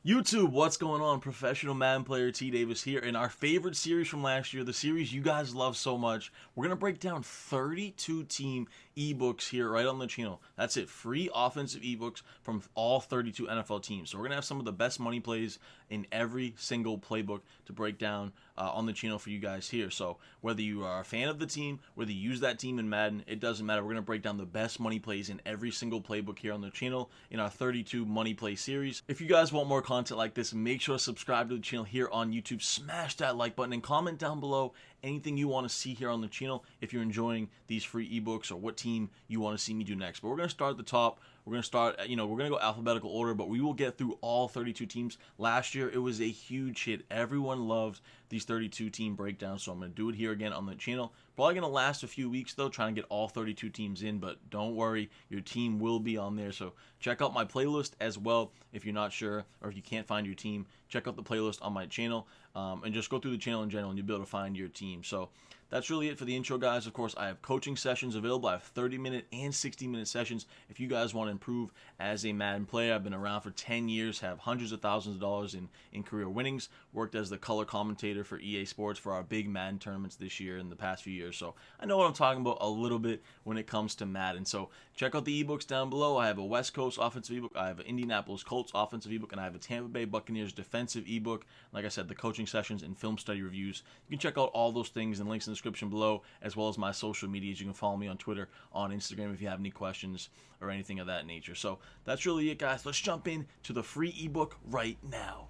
YouTube, what's going on? Professional Madden player T Davis here in our favorite series from last year, the series you guys love so much. We're going to break down 32 team ebooks here right on the channel. That's it, free offensive ebooks from all 32 NFL teams. So we're going to have some of the best money plays in every single playbook to break down on the channel for you guys here. So whether you are a fan of the team, whether you use that team in Madden, it doesn't matter. We're going to break down the best money plays in every single playbook here on the channel in our 32 money play series. If you guys want more content like this, make sure to subscribe to the channel here on YouTube. Smash that like button and comment down below anything you want to see here on the channel if you're enjoying these free ebooks or what team you want to see me do next. But we're going to start at the top. We're going to start, we're going to go alphabetical order, but we will get through all 32 teams. Last year, it was a huge hit. Everyone loved these 32 team breakdowns, so I'm going to do it here again on the channel. Probably going to last a few weeks, though, trying to get all 32 teams in, but don't worry, your team will be on there. So check out my playlist as well if you're not sure or if you can't find your team. Check out the playlist on my channel and just go through the channel in general and you'll be able to find your team. So that's really it for the intro, guys. Of course, I have coaching sessions available. I have 30-minute and 60-minute sessions if you guys want to improve as a Madden player. I've been around for 10 years, have hundreds of thousands of dollars in career winnings, worked as the color commentator for EA Sports for our big Madden tournaments this year and the past few years. So I know what I'm talking about a little bit when it comes to Madden. So check out the ebooks down below. I have a West Coast offensive ebook, I have an Indianapolis Colts offensive ebook, and I have a Tampa Bay Buccaneers defensive ebook. Like I said, the coaching sessions and film study reviews. You can check out all those things in links in the description below, as well as my social medias. You can follow me on Twitter, on Instagram if you have any questions or anything of that nature. So that's really it, guys. Let's jump in to the free ebook right now.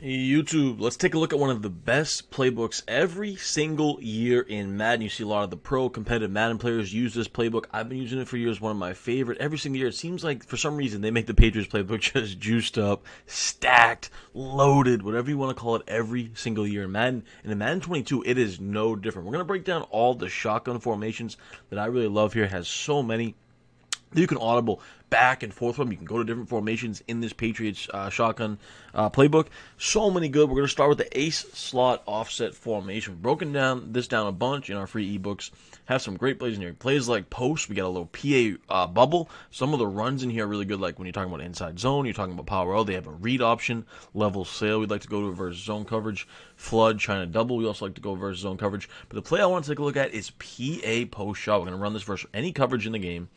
YouTube, let's take a look at one of the best playbooks every single year in Madden. You see a lot of the pro competitive Madden players use this playbook. I've been using it for years, one of my favorite. Every single year, it seems like for some reason they make the Patriots playbook just juiced up, stacked, loaded, whatever you want to call it, every single year in Madden. And in Madden 22, it is no different. We're going to break down all the shotgun formations that I really love here. It has so many. You can audible back and forth from them. You can go to different formations in this Patriots shotgun playbook. So many good. We're going to start with the ace slot offset formation. We've broken this down a bunch in our free ebooks. Have some great plays in here. Plays like post. We got a little PA bubble. Some of the runs in here are really good, like when you're talking about inside zone, you're talking about power L. They have a read option, level sail. We'd like to go to versus zone coverage, flood, trying to double. We also like to go versus zone coverage. But the play I want to take a look at is PA post shot. We're going to run this versus any coverage in the game.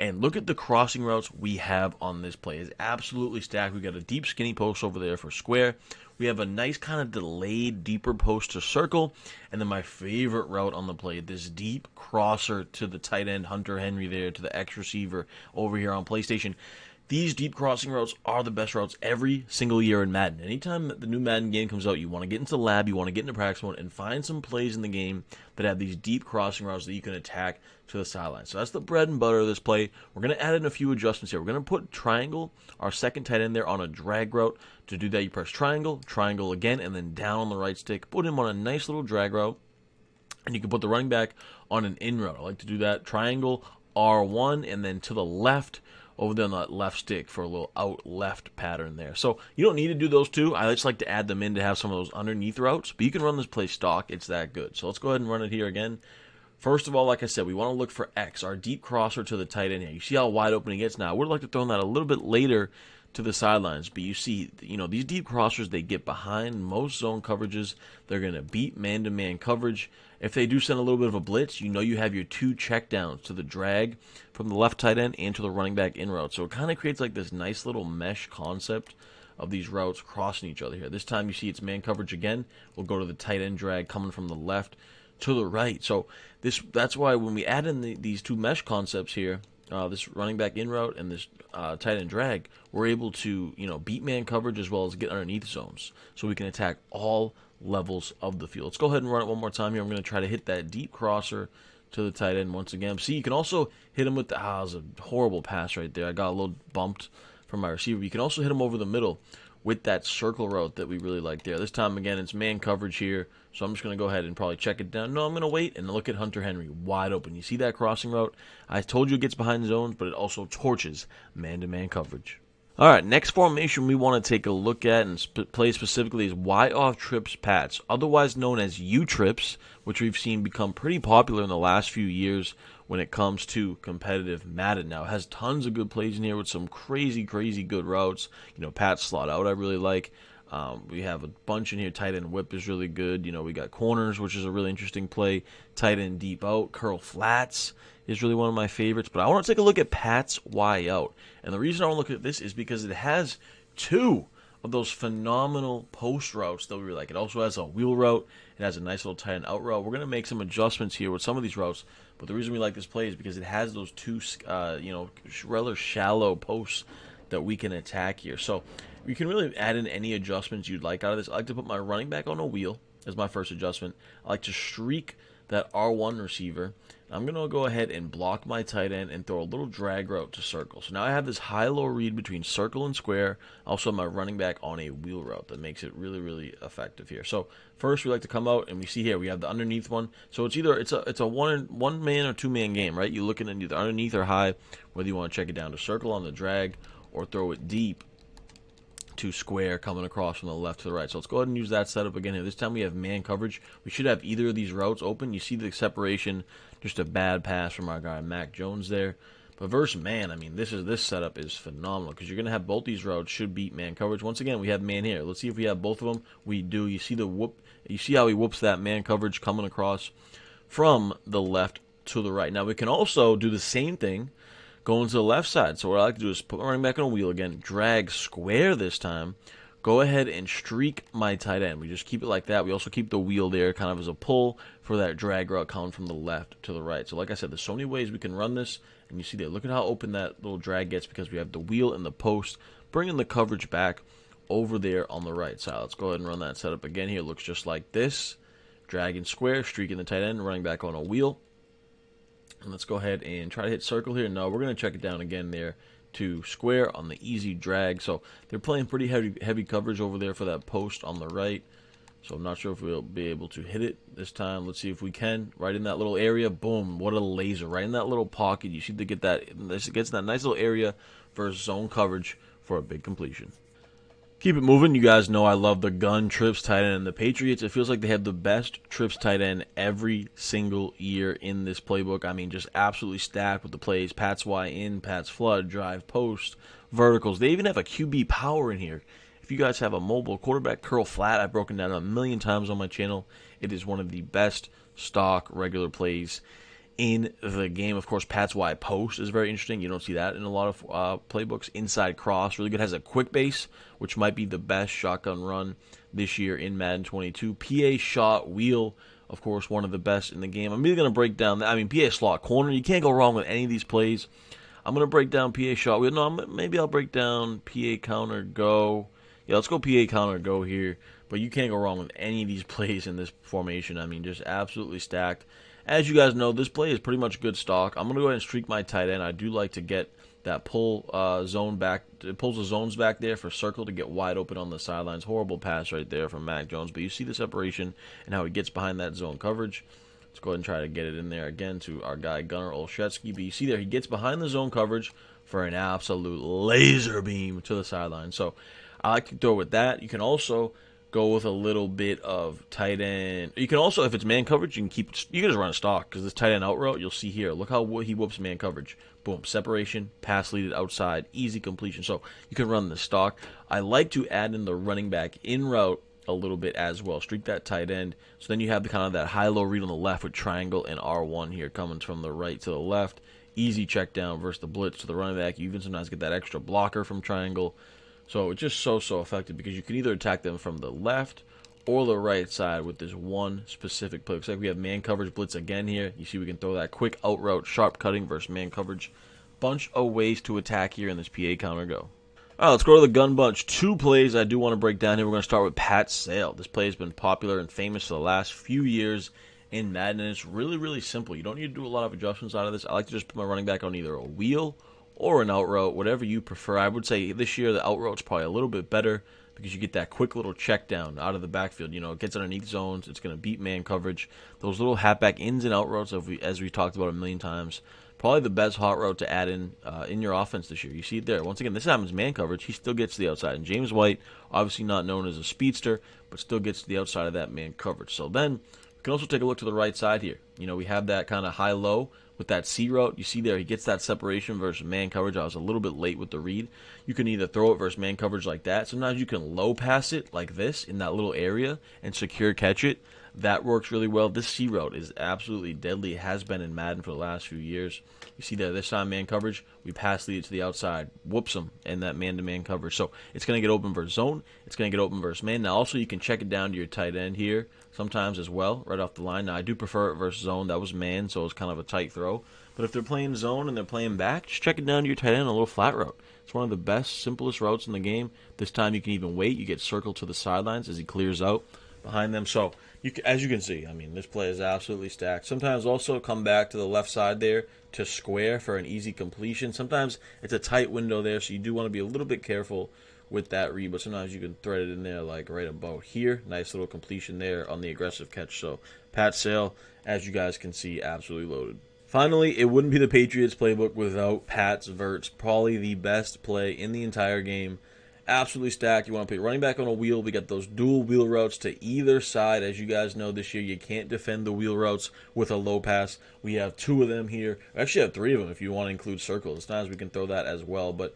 And look at the crossing routes we have on this play. It's absolutely stacked. We got a deep skinny post over there for square. We have a nice kind of delayed deeper post to circle. And then my favorite route on the play, this deep crosser to the tight end, Hunter Henry there, to the X receiver over here on PlayStation. These deep crossing routes are the best routes every single year in Madden. Anytime the new Madden game comes out, you want to get into the lab, you want to get into practice mode, and find some plays in the game that have these deep crossing routes that you can attack to the sideline. So that's the bread and butter of this play. We're going to add in a few adjustments here. We're going to put triangle, our second tight end there, on a drag route. To do that, you press triangle, triangle again, and then down on the right stick. Put him on a nice little drag route, and you can put the running back on an in route. I like to do that. Triangle, R1, and then to the left, over there on that left stick for a little out left pattern there. So you don't need to do those two. I just like to add them in to have some of those underneath routes, but you can run this play stock. It's that good. So let's go ahead and run it here again. First of all, like I said, we want to look for X, our deep crosser to the tight end here. You see how wide open he gets now. I would like to throw that a little bit later to the sidelines, but you see, these deep crossers, they get behind most zone coverages. They're going to beat man-to-man coverage. If they do send a little bit of a blitz, you have your two checkdowns to the drag from the left tight end and to the running back in route. So it kind of creates like this nice little mesh concept of these routes crossing each other here. This time you see it's man coverage again. We'll go to the tight end drag coming from the left to the right. So that's why when we add in these two mesh concepts here, this running back in route and this tight end drag, we're able to beat man coverage as well as get underneath zones, so we can attack all levels of the field. Let's go ahead and run it one more time here. I'm going to try to hit that deep crosser to the tight end once again. See, you can also hit him with the it was a horrible pass right there. I got a little bumped from my receiver. You can also hit him over the middle with that circle route that we really like there. This time again, it's man coverage here, so I'm just going to go ahead and probably check it down. No, I'm going to wait and look at Hunter Henry wide open. You see that crossing route? I told you it gets behind zones, but it also torches man-to-man coverage. All right, next formation we want to take a look at and play specifically is Y off trips Pats, otherwise known as U trips, which we've seen become pretty popular in the last few years when it comes to competitive Madden. Now, it has tons of good plays in here with some crazy, crazy good routes. Pat slot out I really like. We have a bunch in here. Tight end whip is really good. We got corners, which is a really interesting play. Tight end deep out. Curl flats is really one of my favorites. But I want to take a look at Pat's Y out. And the reason I want to look at this is because it has two of those phenomenal post routes that we really like. It also has a wheel route. It has a nice little tight end out route. We're going to make some adjustments here with some of these routes. But the reason we like this play is because it has those two, rather shallow posts that we can attack here. So you can really add in any adjustments you'd like out of this. I like to put my running back on a wheel as my first adjustment. I like to streak that R1 receiver. I'm going to go ahead and block my tight end and throw a little drag route to circle. So now I have this high-low read between circle and square. Also my running back on a wheel route that makes it really, really effective here. So first we like to come out and we see here we have the underneath one. So it's either it's a one man or two man game, right? You're looking at either underneath or high, whether you want to check it down to circle on the drag or throw it deep to square coming across from the left to the right. So let's go ahead and use that setup again here. This time we have man coverage. We should have either of these routes open. You see the separation, just a bad pass from our guy Mac Jones there. But versus man, I mean, this setup is phenomenal because you're going to have both these routes should beat man coverage. Once again, we have man here. Let's see if we have both of them. We do. You see the whoop. You see how he whoops that man coverage coming across from the left to the right. Now we can also do the same thing going to the left side. So what I like to do is put my running back on a wheel again, drag square this time, go ahead and streak my tight end. We just keep it like that. We also keep the wheel there kind of as a pull for that drag route coming from the left to the right. So like I said, there's so many ways we can run this, and you see there, look at how open that little drag gets because we have the wheel and the post, bringing the coverage back over there on the right side. Let's go ahead and run that setup again here. It looks just like this. Dragging square, streaking the tight end, running back on a wheel. And let's go ahead and try to hit circle here. No, we're going to check it down again there to square on the easy drag. So they're playing pretty heavy coverage over there for that post on the right. So I'm not sure if we'll be able to hit it this time. Let's see if we can. Right in that little area. Boom. What a laser. Right in that little pocket. You see to get that. This gets that nice little area for zone coverage for a big completion. Keep it moving. You guys know I love the gun trips tight end and the Patriots. It feels like they have the best trips tight end every single year in this playbook. I mean, just absolutely stacked with the plays. Pat's Y in, Pat's flood, drive, post, verticals. They even have a QB power in here. If you guys have a mobile quarterback curl flat, I've broken down a million times on my channel. It is one of the best stock regular plays in the game. Of course, Pat's Y post is very interesting. You don't see that in a lot of playbooks. Inside cross, really good. Has a quick base, which might be the best shotgun run this year in Madden 22. PA shot wheel, of course, one of the best in the game. I'm really going to break down that. I mean, PA slot corner. You can't go wrong with any of these plays. I'm going to break down PA shot wheel. No, maybe I'll break down PA counter go. Yeah, let's go PA counter go here. But you can't go wrong with any of these plays in this formation. I mean, just absolutely stacked. As you guys know, this play is pretty much good stock. I'm going to go ahead and streak my tight end. I do like to get that pull zone back. It pulls the zones back there for circle to get wide open on the sidelines. Horrible pass right there from Mac Jones. But you see the separation and how he gets behind that zone coverage. Let's go ahead and try to get it in there again to our guy Gunnar Olszewski. But you see there, he gets behind the zone coverage for an absolute laser beam to the sideline. So I like to throw with that. You can also go with a little bit of tight end. You can also, if it's man coverage, you can just run a stock because this tight end out route, you'll see here. Look how he whoops man coverage. Boom, separation, pass lead it outside, easy completion. So you can run the stock. I like to add in the running back in route a little bit as well. Streak that tight end. So then you have the kind of that high-low read on the left with triangle and R1 here coming from the right to the left. Easy check down versus the blitz to the running back. You even sometimes get that extra blocker from triangle. So it's just so effective because you can either attack them from the left or the right side with this one specific play. Looks like we have man coverage blitz again here. You see we can throw that quick out route, sharp cutting versus man coverage. Bunch of ways to attack here in this PA counter go. All right, let's go to the gun bunch. Two plays I do want to break down here. We're going to start with Pat Sale. This play has been popular and famous for the last few years in Madden, and it's really simple. You don't need to do a lot of adjustments out of this. I like to just put my running back on either a wheel or an out route, whatever you prefer. I would say this year the out route's probably a little bit better because you get that quick little check down out of the backfield. You know, it gets underneath zones. It's going to beat man coverage. Those little halfback ins and out routes, as we talked about a million times, Probably the best hot route to add in your offense this year. You see it there. Once again, this happens man coverage. He still gets to the outside. And James White, obviously not known as a speedster, but still gets to the outside of that man coverage. So then we can also take a look to the right side here. We have that kind of high-low with that C route. You see there, he gets that separation versus man coverage. I was a little bit late with the read. You can either throw it versus man coverage like that. Sometimes you can low pass it like this in that little area and secure catch it. That works really well. This C route is absolutely deadly. It has been in Madden for the last few years. You see there, this time man coverage, we pass lead to the outside, whoops them in that man-to-man coverage. So it's going to get open versus zone. It's going to get open versus man. Now also you can check it down to your tight end here sometimes as well, right off the line. Now I do prefer it versus zone. That was man, so it was kind of a tight throw. But if they're playing zone and they're playing back, just check it down to your tight end, a little flat route. It's one of the best, simplest routes in the game. This time you can even wait. You get circled to the sidelines as he clears out behind them. So as you can see, this play is absolutely stacked. Sometimes also come back to the left side there to square for an easy completion. Sometimes it's a tight window there, so you do want to be a little bit careful with that read, but sometimes you can thread it in there like right about here. Nice little completion there on the aggressive catch. So Pat Sale, as you guys can see, absolutely loaded. Finally, it wouldn't be the Patriots playbook without Pat's verts. Probably the best play in the entire game. Absolutely stacked. You want to put running back on a wheel. We got those dual wheel routes to either side. As you guys know, this year you can't defend the wheel routes with a low pass. We have 2 of them here. We actually have 3 of them if you want to include circles. Sometimes we can throw that as well. But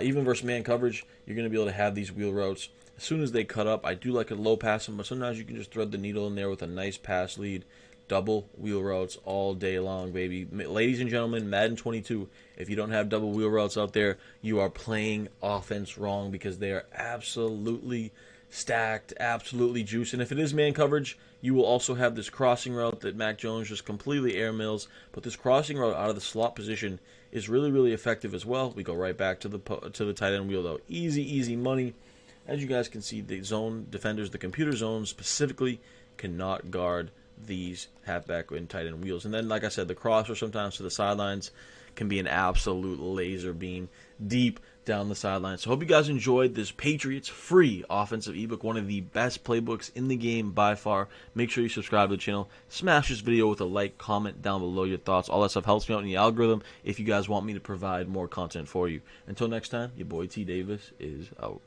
even versus man coverage, you're going to be able to have these wheel routes. As soon as they cut up, I do like a low pass them, but sometimes you can just thread the needle in there with a nice pass lead. Double wheel routes all day long, baby. Ladies and gentlemen, Madden 22, if you don't have double wheel routes out there, you are playing offense wrong because they are absolutely stacked, absolutely juiced. And if it is man coverage, you will also have this crossing route that Mac Jones just completely air mills. But this crossing route out of the slot position is really, really effective as well. We go right back to the tight end wheel, though. Easy, easy money. As you guys can see, the zone defenders, the computer zone specifically, cannot guard these halfback and tight end wheels. And then, like I said, the crosser sometimes to the sidelines can be an absolute laser beam deep down the sidelines. So hope you guys enjoyed this Patriots free offensive ebook, one of the best playbooks in the game by far. Make sure you subscribe to the channel. Smash this video with a like, comment down below your thoughts. All that stuff helps me out in the algorithm if you guys want me to provide more content for you. Until next time, your boy T Davis is out.